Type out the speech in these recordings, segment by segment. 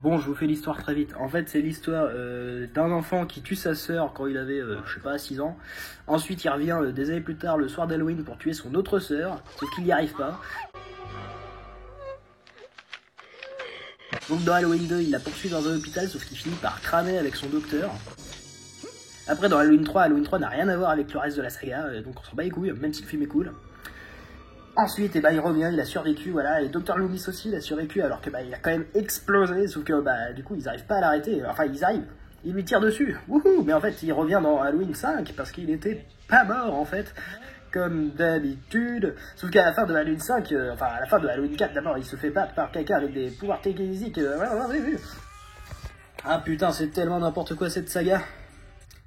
Bon, je vous fais l'histoire très vite. En fait, c'est l'histoire d'un enfant qui tue sa sœur quand il avait, je sais pas, 6 ans. Ensuite, il revient des années plus tard, le soir d'Halloween, pour tuer son autre sœur, sauf qu'il n'y arrive pas. Donc dans Halloween 2, il la poursuit dans un hôpital, sauf qu'il finit par cramer avec son docteur. Après, dans Halloween 3 n'a rien à voir avec le reste de la saga, donc on s'en bat les couilles, même si le film est cool. Ensuite, il revient, il a survécu, voilà, et Dr Loomis aussi, il a survécu, alors que il a quand même explosé, sauf que du coup, ils arrivent pas à l'arrêter, enfin, ils arrivent, ils lui tirent dessus, wouhou, mais en fait, il revient dans Halloween 5, parce qu'il était pas mort, en fait, comme d'habitude, sauf qu'à la fin de Halloween 5, enfin, à la fin de Halloween 4, d'abord, il se fait battre par quelqu'un avec des pouvoirs télékinésiques, voilà, vous avez vu. Ah putain, c'est tellement n'importe quoi, cette saga.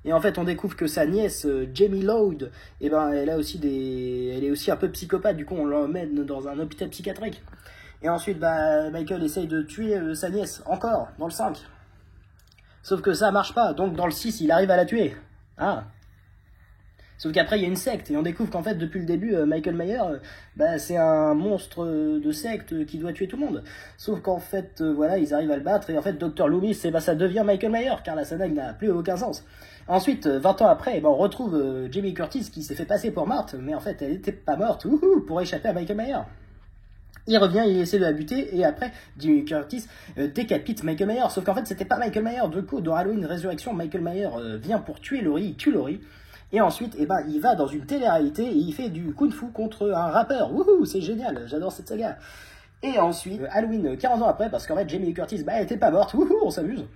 Et en fait, on découvre que sa nièce, Jamie Lloyd, elle est aussi un peu psychopathe. Du coup, on l'emmène dans un hôpital psychiatrique. Et ensuite, Michael essaye de tuer sa nièce, encore, dans le 5. Sauf que ça marche pas. Donc, dans le 6, il arrive à la tuer. Ah. Sauf qu'après, il y a une secte. Et on découvre qu'en fait, depuis le début, Michael Myers, c'est un monstre de secte qui doit tuer tout le monde. Sauf qu'en fait, voilà, ils arrivent à le battre. Et en fait, Dr Loomis, ça devient Michael Myers, car la saga n'a plus aucun sens. Ensuite, 20 ans après, on retrouve Jamie Curtis qui s'est fait passer pour morte, mais en fait, elle était pas morte, pour échapper à Michael Myers. Il revient, il essaie de la buter, et après, Jamie Curtis décapite Michael Myers. Sauf qu'en fait, c'était pas Michael Myers. Du coup, dans Halloween Résurrection, Michael Myers vient pour tuer Laurie, il tue Laurie. Et ensuite, il va dans une télé-réalité et il fait du kung-fu contre un rappeur. Wouhou, c'est génial, j'adore cette saga. Et ensuite, Halloween 40 ans après, parce qu'en fait, Jamie Curtis, elle était pas morte, wouhou, on s'amuse.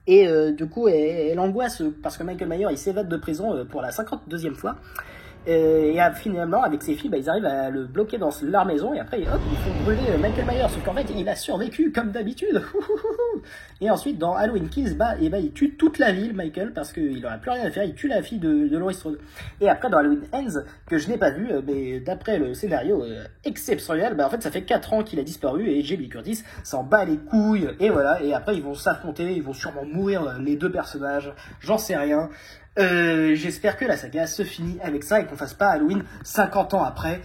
Et du coup, elle angoisse parce que Michael Myers, il s'évade de prison pour la 52e fois. Et finalement, avec ses filles, ils arrivent à le bloquer dans leur maison et après, hop, ils font brûler Michael Myers. Sauf qu'en fait, il a survécu comme d'habitude. Et ensuite, dans Halloween Kills, il tue toute la ville, Michael, parce qu'il n'aurait plus rien à faire. Il tue la fille de Laurie Strode. Et après, dans Halloween Ends, que je n'ai pas vu, mais d'après le scénario exceptionnel, en fait, ça fait 4 ans qu'il a disparu et Jamie Curtis s'en bat les couilles. Et voilà. Et après, ils vont s'affronter, ils vont sûrement mourir, les deux personnages. J'en sais rien. J'espère que la saga se finit avec ça et qu'on fasse pas Halloween 50 ans après,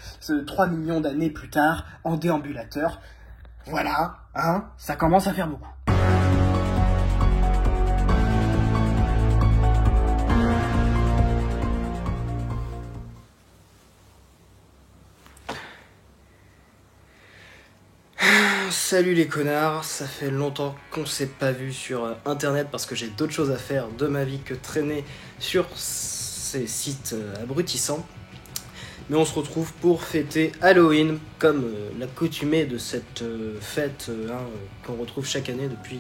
3 millions d'années plus tard, en déambulateur. Voilà, hein, ça commence à faire beaucoup. Salut les connards, ça fait longtemps qu'on s'est pas vu sur internet parce que j'ai d'autres choses à faire de ma vie que traîner sur ces sites abrutissants. Mais on se retrouve pour fêter Halloween comme l'accoutumée de cette fête qu'on retrouve chaque année depuis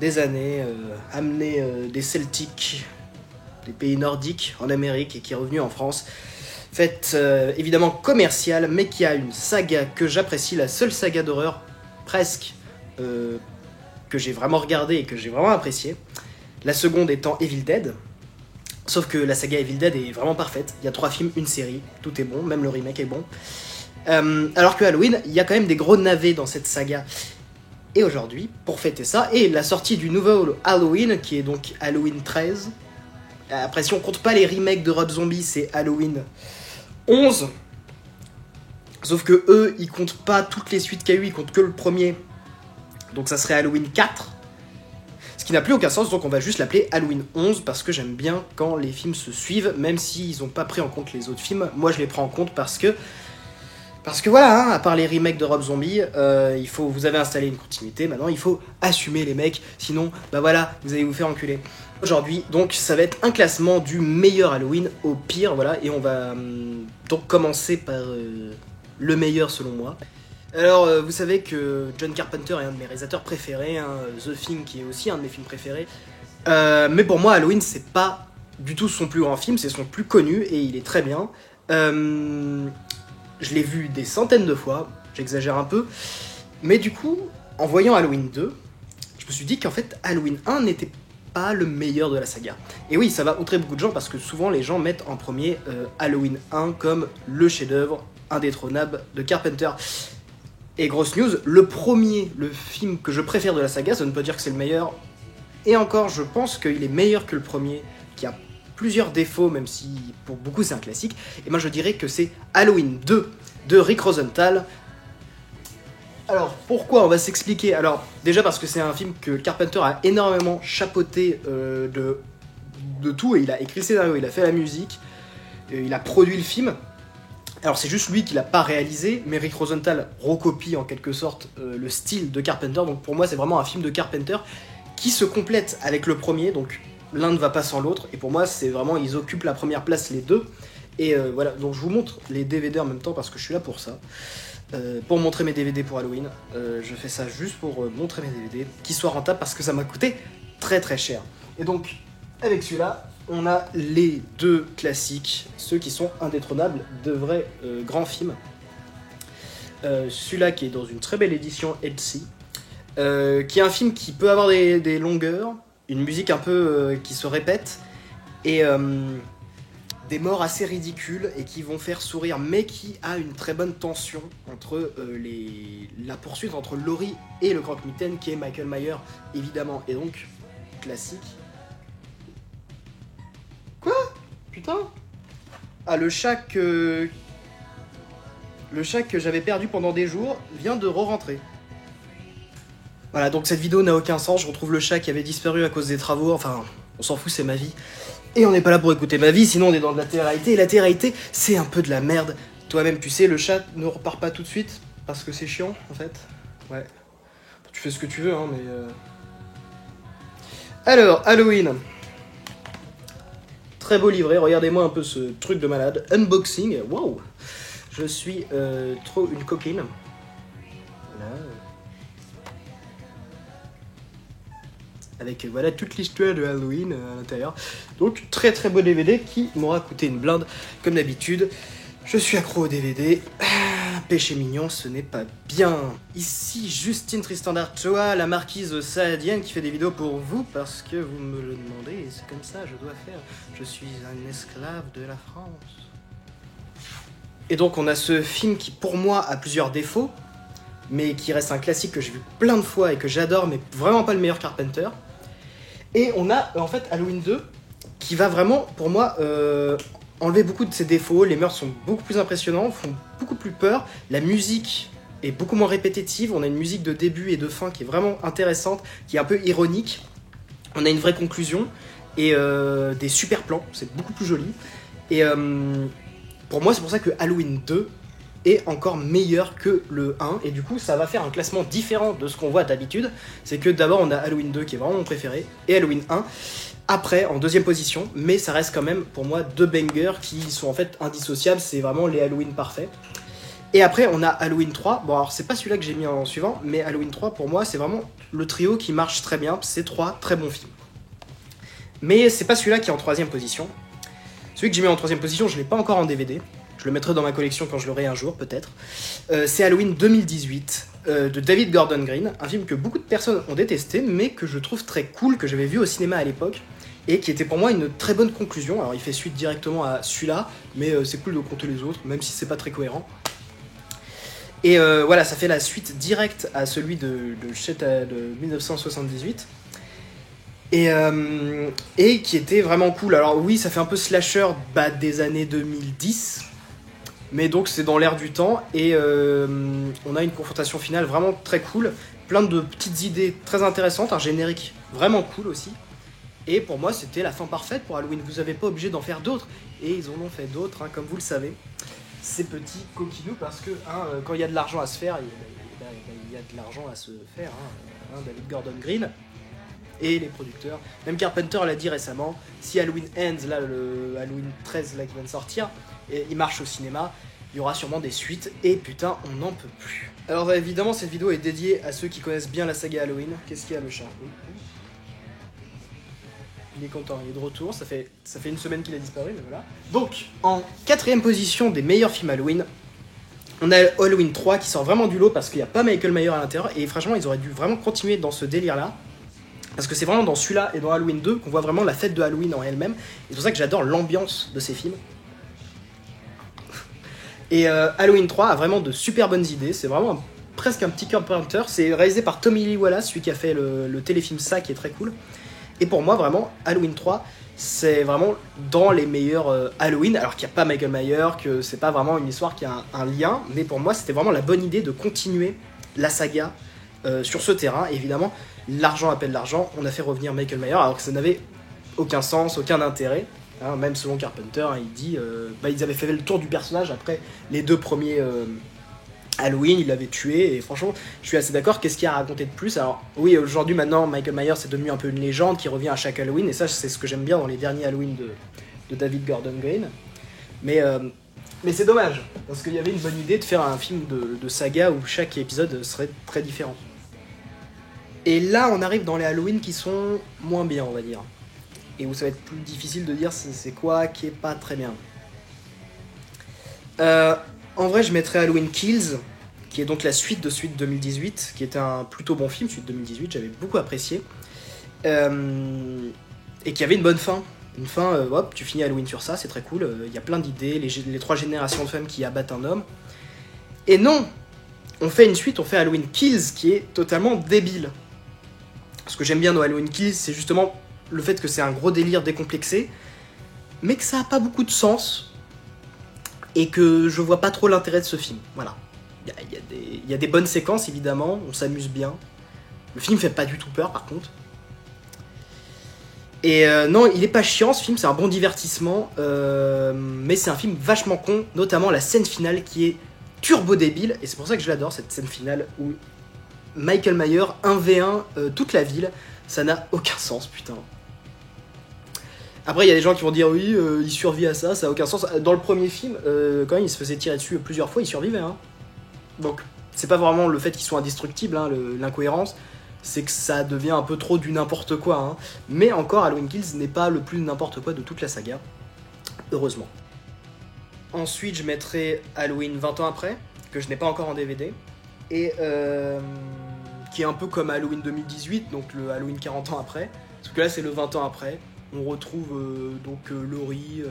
des années, amenée des Celtiques, des pays nordiques en Amérique et qui est revenue en France. Fête évidemment commerciale, mais qui a une saga que j'apprécie, la seule saga d'horreur presque que j'ai vraiment regardée et que j'ai vraiment appréciée. La seconde étant Evil Dead. Sauf que la saga Evil Dead est vraiment parfaite. Il y a 3 films, une série, tout est bon, même le remake est bon. Alors que Halloween, il y a quand même des gros navets dans cette saga. Et aujourd'hui, pour fêter ça, et la sortie du nouveau Halloween, qui est donc Halloween 13. Après, si on compte pas les remakes de Rob Zombie, c'est Halloween 11. Sauf que eux, ils comptent pas toutes les suites qu'il y a eu, ils comptent que le premier. Donc ça serait Halloween 4. Ce qui n'a plus aucun sens, donc on va juste l'appeler Halloween 11, parce que j'aime bien quand les films se suivent, même s'ils n'ont pas pris en compte les autres films. Moi, je les prends en compte parce que voilà, à part les remakes de Rob Zombie, vous avez installé une continuité, maintenant il faut assumer les mecs, sinon, voilà, vous allez vous faire enculer. Aujourd'hui, donc, ça va être un classement du meilleur Halloween au pire, voilà, et on va donc commencer par le meilleur selon moi. Alors, vous savez que John Carpenter est un de mes réalisateurs préférés, The Thing qui est aussi un de mes films préférés. Mais pour moi, Halloween, c'est pas du tout son plus grand film, c'est son plus connu et il est très bien. Je l'ai vu des centaines de fois, j'exagère un peu. Mais du coup, en voyant Halloween 2, je me suis dit qu'en fait, Halloween 1 n'était pas le meilleur de la saga. Et oui, ça va outrer beaucoup de gens parce que souvent les gens mettent en premier Halloween 1 comme le chef-d'œuvre indétrônable de Carpenter. Et grosse news, le film que je préfère de la saga, ça ne peut dire que c'est le meilleur. Et encore, je pense qu'il est meilleur que le premier, qui a plusieurs défauts, même si pour beaucoup c'est un classique. Et moi je dirais que c'est Halloween 2 de Rick Rosenthal. Alors, pourquoi? On va s'expliquer. Alors, déjà parce que c'est un film que Carpenter a énormément chapeauté de tout. Et il a écrit le scénario, il a fait la musique, il a produit le film. Alors, c'est juste lui qui l'a pas réalisé, mais Rick Rosenthal recopie en quelque sorte le style de Carpenter. Donc, pour moi, c'est vraiment un film de Carpenter qui se complète avec le premier. Donc, l'un ne va pas sans l'autre. Et pour moi, c'est vraiment, ils occupent la première place les deux. Et voilà, donc je vous montre les DVD en même temps parce que je suis là pour ça. Pour montrer mes DVD pour Halloween. Je fais ça juste pour montrer mes DVD, qu'ils soient rentables parce que ça m'a coûté très très cher. Et donc, avec celui-là, on a les deux classiques, ceux qui sont indétrônables, de vrais grands films. Celui-là qui est dans une très belle édition Etsy, qui est un film qui peut avoir des longueurs, une musique un peu qui se répète, et des morts assez ridicules et qui vont faire sourire, mais qui a une très bonne tension entre la poursuite entre Laurie et le croque-mitaine qui est Michael Myers, évidemment, et donc classique. Quoi? Putain? Ah, le chat que j'avais perdu pendant des jours vient de re-rentrer. Voilà, donc cette vidéo n'a aucun sens, je retrouve le chat qui avait disparu à cause des travaux, enfin, on s'en fout, c'est ma vie. Et on n'est pas là pour écouter ma vie, sinon on est dans de la télé-réalité, et la télé-réalité, c'est un peu de la merde. Toi-même, tu sais, le chat ne repart pas tout de suite, parce que c'est chiant, en fait. Ouais. Tu fais ce que tu veux, hein, mais... Alors, Halloween. Très beau livret, regardez-moi un peu ce truc de malade. Unboxing, wow. Je suis trop une coquine. Voilà. Avec voilà toute l'histoire de Halloween à l'intérieur. Donc très très beau DVD qui m'aura coûté une blinde comme d'habitude. Je suis accro au DVD. Péché mignon, ce n'est pas bien. Ici Justine Tristan d'Artois, la marquise saadienne qui fait des vidéos pour vous parce que vous me le demandez et c'est comme ça je dois faire. Je suis un esclave de la France. Et donc on a ce film qui pour moi a plusieurs défauts, mais qui reste un classique que j'ai vu plein de fois et que j'adore, mais vraiment pas le meilleur Carpenter. Et on a en fait Halloween 2 qui va vraiment, pour moi, enlever beaucoup de ses défauts. Les meurtres sont beaucoup plus impressionnants, font beaucoup plus peur. La musique est beaucoup moins répétitive. On a une musique de début et de fin qui est vraiment intéressante, qui est un peu ironique. On a une vraie conclusion et des super plans. C'est beaucoup plus joli. Et pour moi, c'est pour ça que Halloween 2 est encore meilleur que le 1, et du coup ça va faire un classement différent de ce qu'on voit d'habitude. C'est que d'abord on a Halloween 2 qui est vraiment mon préféré, et Halloween 1 après en deuxième position, mais ça reste quand même pour moi deux bangers qui sont en fait indissociables, c'est vraiment les Halloween parfaits. Et après on a Halloween 3, bon alors c'est pas celui-là que j'ai mis en suivant, mais Halloween 3 pour moi c'est vraiment le trio qui marche très bien, c'est trois très bons films. Mais c'est pas celui-là qui est en troisième position. Celui que j'ai mis en troisième position, je l'ai pas encore en DVD. Je le mettrai dans ma collection quand je l'aurai un jour, peut-être. C'est Halloween 2018, de David Gordon Green. Un film que beaucoup de personnes ont détesté, mais que je trouve très cool, que j'avais vu au cinéma à l'époque, et qui était pour moi une très bonne conclusion. Alors il fait suite directement à celui-là, mais c'est cool de compter les autres, même si c'est pas très cohérent. Et voilà, ça fait la suite directe à celui de 1978. Et qui était vraiment cool. Alors oui, ça fait un peu slasher des années 2010, mais donc c'est dans l'air du temps, et on a une confrontation finale vraiment très cool, plein de petites idées très intéressantes, un générique vraiment cool aussi, et pour moi c'était la fin parfaite pour Halloween. Vous n'avez pas obligé d'en faire d'autres, et ils en ont fait d'autres, hein, comme vous le savez, ces petits coquinous, parce que quand il y a de l'argent à se faire, il y a de l'argent à se faire, David Gordon Green et les producteurs. Même Carpenter l'a dit récemment, si Halloween Ends, là, le Halloween 13 là, qui vient de sortir, et il marche au cinéma, il y aura sûrement des suites, et putain, on n'en peut plus. Alors évidemment, cette vidéo est dédiée à ceux qui connaissent bien la saga Halloween. Qu'est-ce qu'il y a, le chat? Il est content, il est de retour, ça fait une semaine qu'il a disparu, mais voilà. Donc, en quatrième position des meilleurs films Halloween, on a Halloween 3 qui sort vraiment du lot parce qu'il n'y a pas Michael Myers à l'intérieur, et franchement, ils auraient dû vraiment continuer dans ce délire-là. Parce que c'est vraiment dans celui-là et dans Halloween 2 qu'on voit vraiment la fête de Halloween en elle-même. Et c'est pour ça que j'adore l'ambiance de ces films. Et Halloween 3 a vraiment de super bonnes idées. C'est vraiment presque un petit Carpenter. C'est réalisé par Tommy Lee Wallace, celui qui a fait le téléfilm Ça, qui est très cool. Et pour moi, vraiment, Halloween 3, c'est vraiment dans les meilleurs Halloween. Alors qu'il n'y a pas Michael Myers, que c'est pas vraiment une histoire qui a un lien. Mais pour moi, c'était vraiment la bonne idée de continuer la saga sur ce terrain. Et évidemment, l'argent appelle l'argent. On a fait revenir Michael Myers alors que ça n'avait aucun sens, aucun intérêt. Hein, même selon Carpenter, hein, il dit ils avaient fait le tour du personnage après les 2 premiers Halloween, il l'avait tué, et franchement, je suis assez d'accord. Qu'est-ce qu'il y a à raconter de plus? Alors, oui, aujourd'hui, maintenant, Michael Myers est devenu un peu une légende qui revient à chaque Halloween, et ça, c'est ce que j'aime bien dans les derniers Halloween de David Gordon Green. Mais c'est dommage, parce qu'il y avait une bonne idée de faire un film de saga où chaque épisode serait très différent. Et là, on arrive dans les Halloween qui sont moins bien, on va dire. Et où ça va être plus difficile de dire c'est quoi qui est pas très bien. En vrai, je mettrais Halloween Kills, qui est donc la suite de Suite 2018, qui était un plutôt bon film, Suite 2018, j'avais beaucoup apprécié. Et qui avait une bonne fin. Une fin, hop, tu finis Halloween sur ça, c'est très cool. Il y a plein d'idées, les 3 générations de femmes qui abattent un homme. Et non, on fait une suite, on fait Halloween Kills, qui est totalement débile. Ce que j'aime bien dans Halloween Kills, c'est justement le fait que c'est un gros délire décomplexé, mais que ça a pas beaucoup de sens, et que je vois pas trop l'intérêt de ce film. Voilà. Il y a des bonnes séquences, évidemment, on s'amuse bien. Le film fait pas du tout peur, par contre. Et non, il est pas chiant, ce film, c'est un bon divertissement, mais c'est un film vachement con, notamment la scène finale qui est turbo débile, et c'est pour ça que je l'adore, cette scène finale où Michael Myers 1v1 toute la ville, ça n'a aucun sens, putain. Après, il y a des gens qui vont dire oui, il survit à ça, ça a aucun sens. Dans le premier film, quand même, il se faisait tirer dessus plusieurs fois, il survivait. Hein. Donc, c'est pas vraiment le fait qu'ils soient indestructibles, hein, l'incohérence, c'est que ça devient un peu trop du n'importe quoi. Hein. Mais encore, Halloween Kills n'est pas le plus n'importe quoi de toute la saga, heureusement. Ensuite, je mettrai Halloween 20 ans après, que je n'ai pas encore en DVD, et qui est un peu comme Halloween 2018, donc le Halloween 40 ans après, parce que là, c'est le 20 ans après. On retrouve Laurie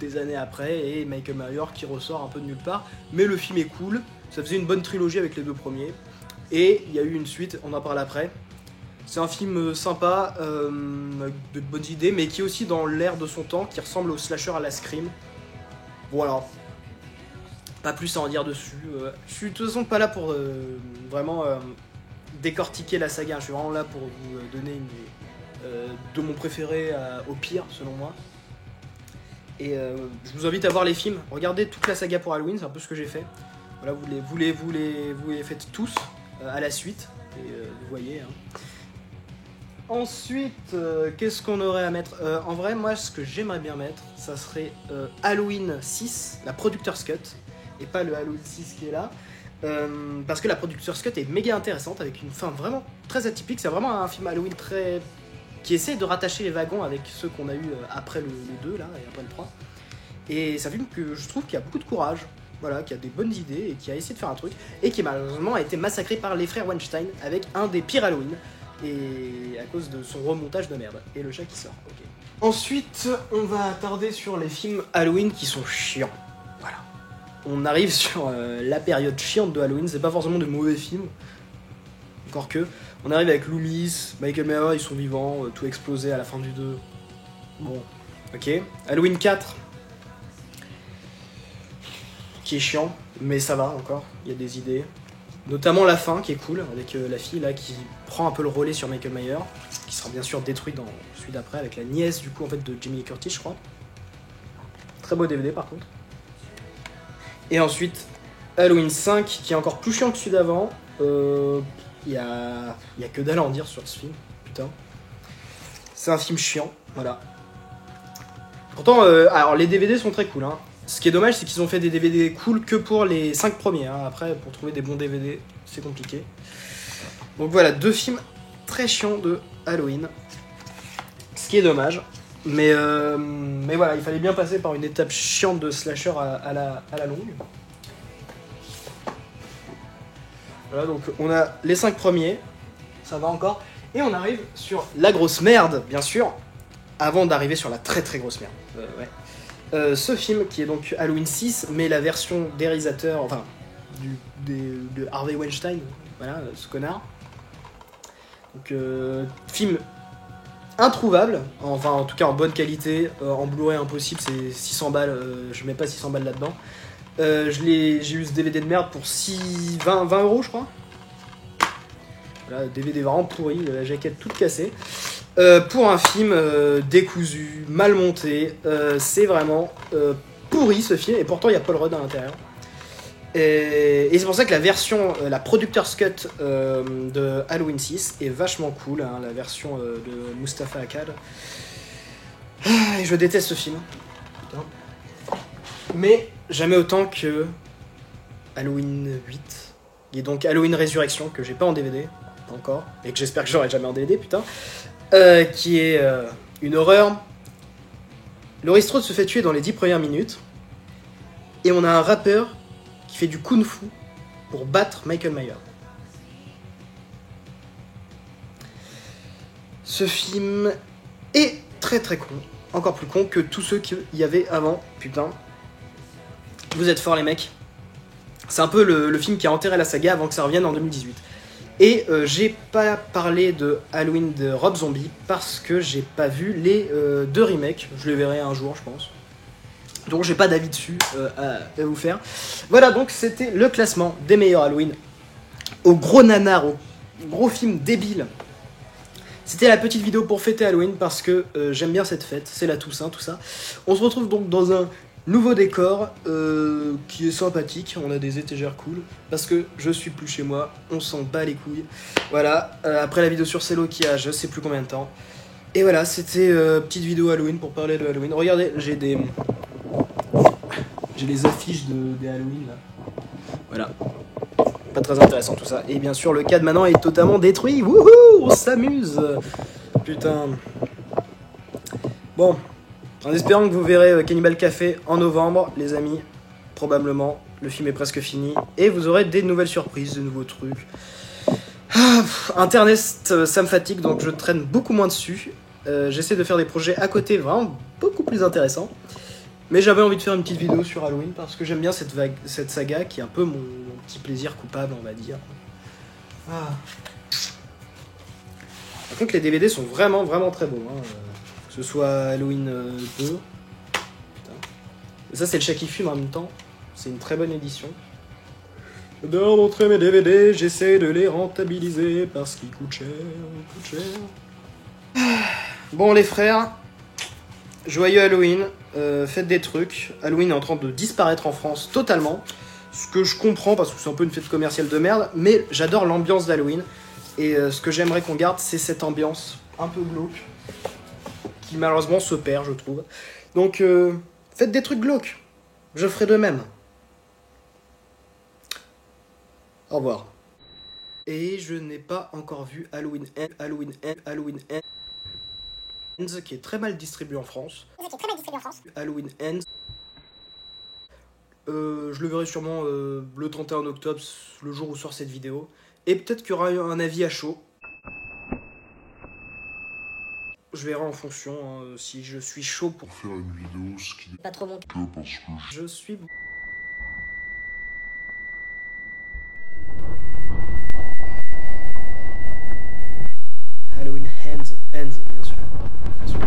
des années après et Michael Myers qui ressort un peu de nulle part. Mais le film est cool, ça faisait une bonne trilogie avec les 2 premiers. Et il y a eu une suite, on en parle après. C'est un film sympa, avec de bonnes idées, mais qui est aussi dans l'air de son temps, qui ressemble au slasher à la Scream. Voilà. Pas plus à en dire dessus. Je suis de toute façon pas là pour vraiment décortiquer la saga, je suis vraiment là pour vous donner de mon préféré au pire, selon moi. Et je vous invite à voir les films. Regardez toute la saga pour Halloween, c'est un peu ce que j'ai fait. Voilà, vous les faites tous à la suite. Et vous voyez. Hein. Ensuite, qu'est-ce qu'on aurait à mettre en vrai, moi, ce que j'aimerais bien mettre, ça serait Halloween 6, la Productor's Cut, et pas le Halloween 6 qui est là. Parce que la Productor's Cut est méga intéressante, avec une fin vraiment très atypique. C'est vraiment un film Halloween qui essaie de rattacher les wagons avec ceux qu'on a eu après le 2 là, et après le 3. Et c'est un film que je trouve qui a beaucoup de courage, voilà, qui a des bonnes idées et qui a essayé de faire un truc, et qui malheureusement a été massacré par les frères Weinstein avec un des pires Halloween, et à cause de son remontage de merde. Et le chat qui sort, ok. Ensuite, on va attarder sur les films Halloween qui sont chiants. Voilà. On arrive sur la période chiante de Halloween, c'est pas forcément de mauvais films, encore que. On arrive avec Loomis, Michael Myers, ils sont vivants, tout explosé à la fin du 2. Bon, ok. Halloween 4, qui est chiant, mais ça va encore, il y a des idées. Notamment la fin, qui est cool, avec la fille là qui prend un peu le relais sur Michael Myers, qui sera bien sûr détruite dans celui d'après, avec la nièce du coup en fait de Jamie Lee Curtis, je crois. Très beau DVD par contre. Et ensuite, Halloween 5, qui est encore plus chiant que celui d'avant. Il y a que dalle à en dire sur ce film, putain. C'est un film chiant, voilà. Pourtant, alors les DVD sont très cool, hein. Ce qui est dommage, c'est qu'ils ont fait des DVD cool que pour les 5 premiers, hein. Après, pour trouver des bons DVD, c'est compliqué. Donc voilà, 2 films très chiants de Halloween. Ce qui est dommage. Mais voilà, il fallait bien passer par une étape chiante de slasher à la longue. Voilà, donc on a les 5 premiers, ça va encore, et on arrive sur la grosse merde, bien sûr, avant d'arriver sur la très très grosse merde. Ouais. Ce film qui est donc Halloween 6, mais la version des réalisateurs, enfin, de Harvey Weinstein, voilà, ce connard. Donc, film introuvable, enfin en tout cas en bonne qualité, en Blu-ray impossible, c'est 600 balles, je mets pas 600 balles là-dedans. J'ai eu ce DVD de merde pour 20 euros je crois. Voilà, DVD vraiment pourri, la jaquette toute cassée. Pour un film décousu, mal monté, c'est vraiment pourri ce film, et pourtant il y a Paul Rudd à l'intérieur. Et c'est pour ça que la version, la Productor's Cut de Halloween 6 est vachement cool, hein, la version de Mustafa Akkad. Et je déteste ce film. Putain. Mais jamais autant que Halloween 8. Et donc Halloween Résurrection, que j'ai pas en DVD, pas encore, et que j'espère que j'aurai jamais en DVD, putain. Qui est une horreur. Laurie Strode se fait tuer dans les 10 premières minutes. Et on a un rappeur qui fait du kung-fu pour battre Michael Myers. Ce film est très très con. Encore plus con que tous ceux qu'il y avait avant. Putain. Vous êtes forts les mecs. C'est un peu le film qui a enterré la saga avant que ça revienne en 2018. Et j'ai pas parlé de Halloween de Rob Zombie parce que j'ai pas vu les deux remakes. Je les verrai un jour, je pense. Donc j'ai pas d'avis dessus à vous faire. Voilà, donc c'était le classement des meilleurs Halloween. Au gros nanar, au gros film débile. C'était la petite vidéo pour fêter Halloween parce que j'aime bien cette fête. C'est la Toussaint, tout ça. On se retrouve donc dans un nouveau décor qui est sympathique. On a des étagères cool. Parce que je suis plus chez moi. On s'en bat les couilles. Voilà. Après la vidéo sur Cello qui a je sais plus combien de temps. Et voilà, c'était petite vidéo Halloween pour parler de Halloween. Regardez, j'ai les affiches des Halloween là. Voilà. Pas très intéressant tout ça. Et bien sûr, le cadre maintenant est totalement détruit. Wouhou, on s'amuse. Putain. Bon. En espérant que vous verrez Cannibal Café en novembre, les amis. Probablement. Le film est presque fini. Et vous aurez des nouvelles surprises, de nouveaux trucs. Internet, ça me fatigue, donc je traîne beaucoup moins dessus. J'essaie de faire des projets à côté vraiment beaucoup plus intéressants. Mais j'avais envie de faire une petite vidéo sur Halloween parce que j'aime bien cette saga qui est un peu mon petit plaisir coupable, on va dire. Ah. Par contre, les DVD sont vraiment, vraiment très beaux. Hein. Que ce soit Halloween 2. Putain. Et ça, c'est le chat qui fume en même temps. C'est une très bonne édition. J'adore montrer mes DVD, j'essaie de les rentabiliser parce qu'ils coûtent cher, Bon, les frères. Joyeux Halloween, faites des trucs. Halloween est en train de disparaître en France totalement. Ce que je comprends parce que c'est un peu une fête commerciale de merde. Mais j'adore l'ambiance d'Halloween. Et ce que j'aimerais qu'on garde, c'est cette ambiance un peu glauque. Qui malheureusement se perd, je trouve. Donc faites des trucs glauques. Je ferai de même. Au revoir. Et je n'ai pas encore vu Halloween Ends, qui est très mal distribué en France. Halloween Ends. Je le verrai sûrement le 31 octobre, le jour où sort cette vidéo. Et peut-être qu'il y aura un avis à chaud. Je verrai en fonction si je suis chaud pour faire une vidéo, ce qui n'est pas trop mon cas parce que je suis... Halloween Ends, bien sûr. Bien sûr.